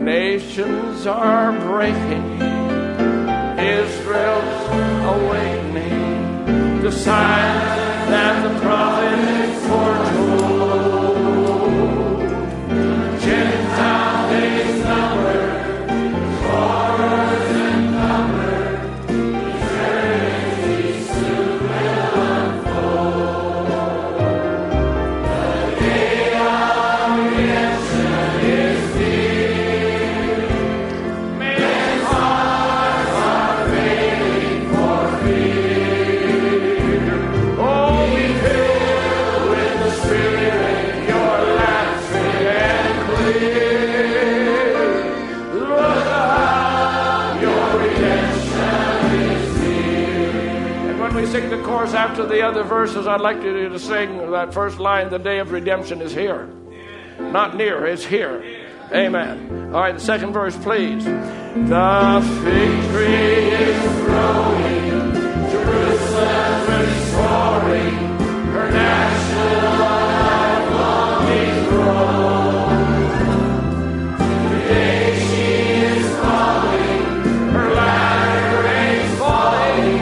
Nations are breaking, Israel's awakening, the signs that the prophets foretold. Gentile days numbered, horrors and number, eternity soon will unfold. The day of redemption is near. Men's hearts are failing for fear. Oh, be filled with the Spirit, your lamps lit and clear. Look up, your redemption is near. And when we sing the chorus after the other verses, I'd like you to sing that first line, the day of redemption is here. Not near, it's here. Amen. All right, the second verse, please. The fig tree is growing, Jerusalem restoring, her national longing grows. Today she is calling, her latter rain's falling,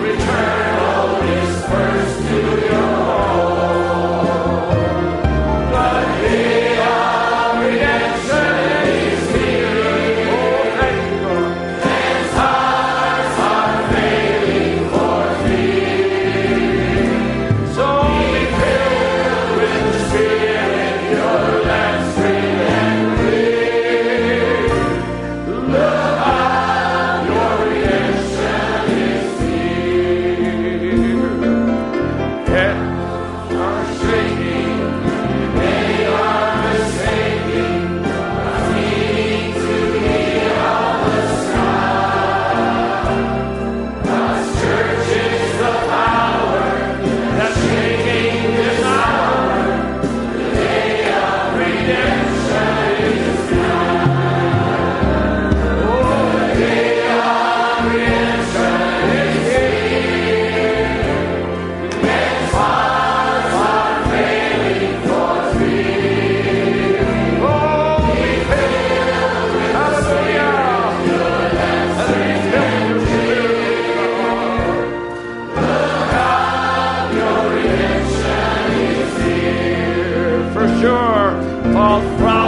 return, O dispersed to your home. The day of redemption is here. Oh, thank you, Lord. Men's hearts are failing for fear. So be filled with the Spirit, your lamps lit and clear. Look up, your redemption is near. Heads are shaking, they are mistaking, needing to heal the sky. God's church is the power that's shaking this hour. The day of redemption is nigh. Oh, the day of redemption is here. Men's hearts are failing for fear. Oh, be filled with hallelujah. Let it be filled with your Spirit, Lord. Look up, your redemption is here. For sure, false prophets